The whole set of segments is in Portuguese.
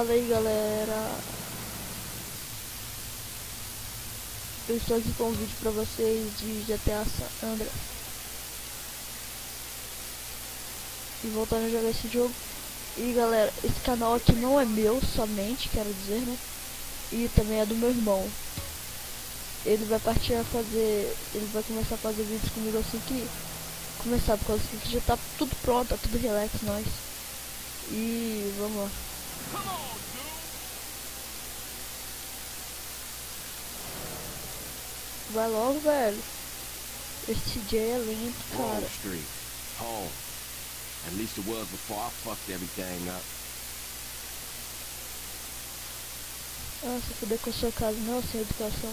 Fala aí, galera. Eu estou aqui com um vídeo pra vocês de GTA San Andreas. E voltando a jogar esse jogo. E galera, esse canal aqui não é meu somente, quero dizer, né? E também é do meu irmão. Ele vai partir a fazer, ele vai começar a fazer vídeos comigo assim que começar, por causa que já tá tudo pronto, tá tudo relax, nós. E vamos lá. Vai logo, velho. Esse TJ é lento, cara. Street, home. At least it was before I fucked everything up. Ah, se fuder com a sua casa, não, sem educação.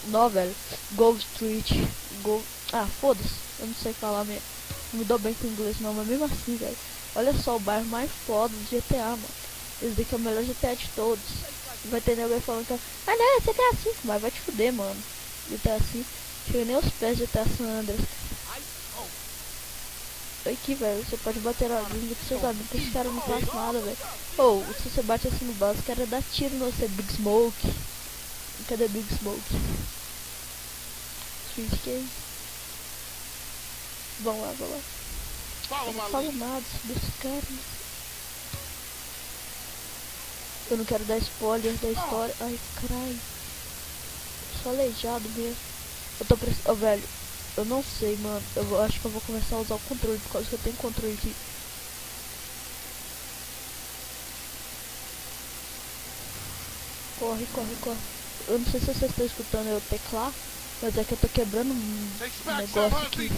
Não, velho. Grove Street. Ah, foda-se. Eu não sei falar mesmo. Não me dou bem com inglês não, mas mesmo assim, velho. Olha só, o bairro mais foda do GTA, mano. Esse daqui é o melhor GTA de todos. Vai ter alguém falando que ah não, GTA V, mas vai te fuder, mano. GTA V, chega nem aos pés de GTA San Andreas. Aqui, velho, você pode bater a língua com seus amigos, que esse cara não faz nada, velho. Ou, se você bate assim no base, o cara dá tiro no você, Big Smoke. Cadê Big Smoke? Street Case. Vamos lá, vamos lá. Eu não falo nada desse cara. Eu não quero dar spoiler da história. Ai, caralho. Só aleijado mesmo. Eu tô precisando. Oh, velho, eu não sei, mano. Eu acho que eu vou começar a usar o controle, por causa que eu tenho controle aqui. Corre, corre, corre. Eu não sei se vocês estão escutando eu teclar, mas é que eu tô quebrando um negócio aqui.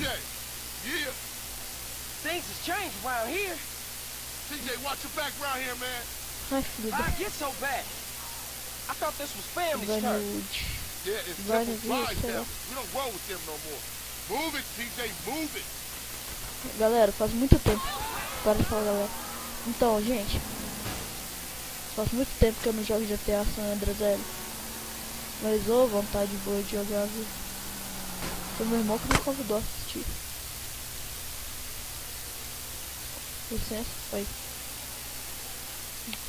Things has changed around here. TJ, watch your back around here, man. Ai, filho Why it get so bad? I thought this was family's da church. Vinewood. Yeah, it's Right Temple in here, Flies sir. now. We don't roll with them no more. Move it, TJ, move it. Galera, faz muito tempo. Para de falar, galera. Então, gente. Faz muito tempo que eu não jogo GTA San Andreas, velho. Mas, ô, vontade boa de jogar, viu? Foi meu irmão que me convidou a assistir. Licença, oi.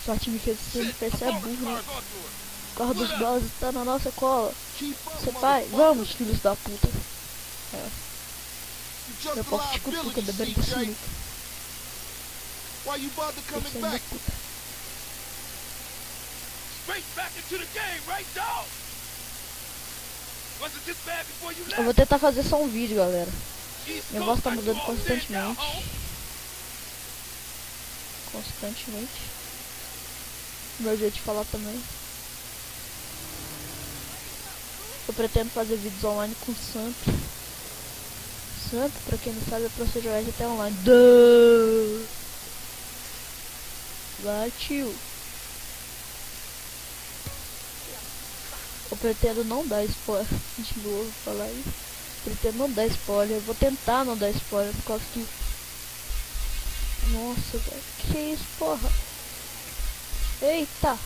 Sorte me fez esse NPC é burro, né? O carro dos balas tá na nossa cola. Seu pai, vamos, filhos da puta. É. Eu posso te cutucar da beira da sinuca. Why you bother coming Filho da back? puta. Straight back into the game, right, dog? Wasn't this bad before you Eu left? vou tentar fazer só um vídeo, galera. East Minha voz Coast tá got mudando you all dead now, constantemente. home. Constantemente. Meu jeito de falar também. Eu pretendo fazer vídeos online com Samp. Samp, pra quem não sabe, é pra você jogar GTA Online. Duh! Vai, tio. Eu pretendo não dar spoiler. De novo, falar isso. Pretendo não dar spoiler. Eu vou tentar não dar spoiler, por causa que... Nossa, velho. Que isso, porra? Eita!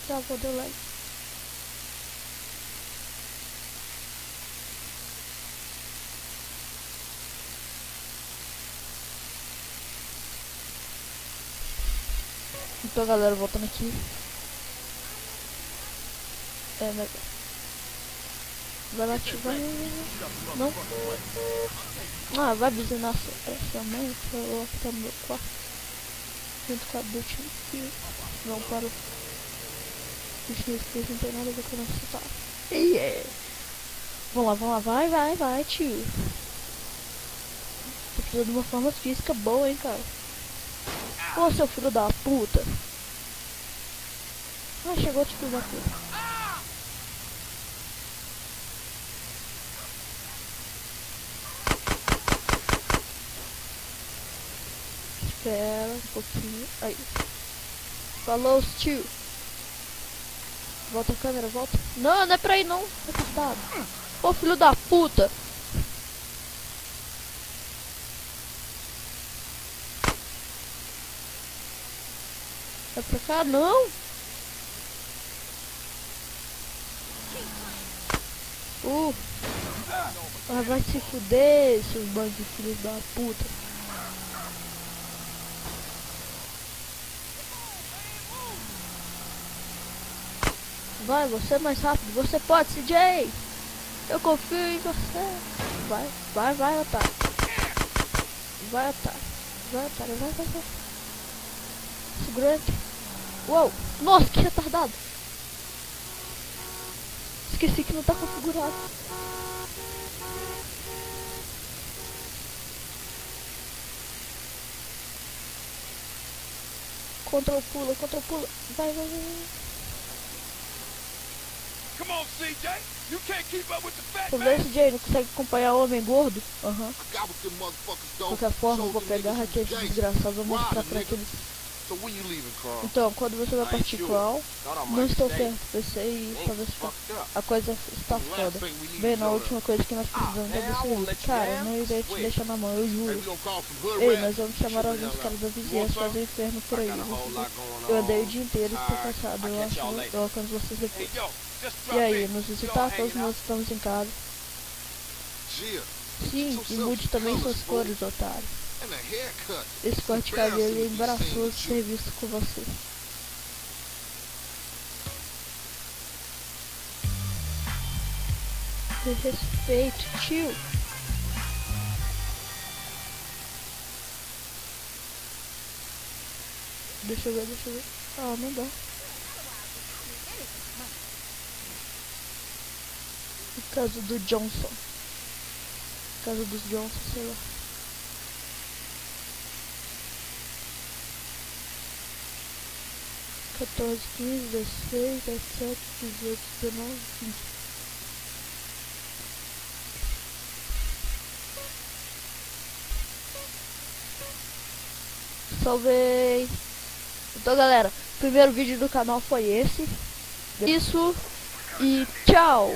Travou, deu like. Então, galera, voltando aqui. É, né? Vai lá ativar. Não. Ah, vai buzinar sua mãe. Eu vou ficar no meu quarto. Junto com a Britney Spears. Não para o Britney Spears, não tem nada a ver com a nossa história. Yeah. Vamos lá, vai, tio. Tô precisando de uma forma física boa, hein, cara. Ô, seu filho da puta. Ah, chegou outro filho da puta. Espera um pouquinho. Aí. Falou, tio. Volta a câmera, volta. Não, não é pra ir não. Afastado. Ô, filho da puta. É pra cá, não. Ah, vai se fuder, seus bandos de filhos da puta. Vai, você é mais rápido. Você pode, CJ. Eu confio em você. Vai, vai, vai, otário. Vai, otário. Vai, otário. Vai, vai, vai. Segura aqui. Uou. Nossa, que retardado. Esqueci que não tá configurado. Control pula, control pula. Vai, vai, vai. Come on, CJ. You can't keep up with the fat Tô man. vendo, CJ, não consegue acompanhar o homem gordo? Aham. I got what them motherfuckers De do. qualquer forma, eu vou Showed them pegar niggas aqueles who's gangsters. desgraçados, vou mostrar Riding, pra nigga. aqueles. So when you leaving, Carl? Então, quando você vai I ain't partir sure. qual? Thought I Não might estou stay. certo, pensei e Ain't talvez fucked up. a coisa está Last foda. thing we need Bem, is na your última coisa que nós precisamos man, é I desse won't livro. let you Cara, down. não irei te Swear. deixar na mão, eu Hey, juro. we gonna call some hood Ei, rats. nós vamos chamar Shut the alguns hell caras up. da You vizinhança want fazer some? inferno por I aí. got a whole lot going Eu on. andei o dia inteiro, estou Alright, cansado, I'll eu catch acho. y'all later. Eu alcanço vocês Hey, depois. yo, just E drop aí, in. nos You visitar, all todos hanging nós out? estamos em casa. Gia, Sim, e mude também suas cores, otário. and a haircut. Esse corte de cabelo é embaraçoso ser visto com você. De respeito, tio. Deixa eu ver, deixa eu ver. Ah, não dá. O caso do Johnson. O caso dos Johnson, sei lá. Quatorze, 15, 16, 17, 18, 19, 20. Salvei. Então, galera, o primeiro vídeo do canal foi esse. Isso e tchau.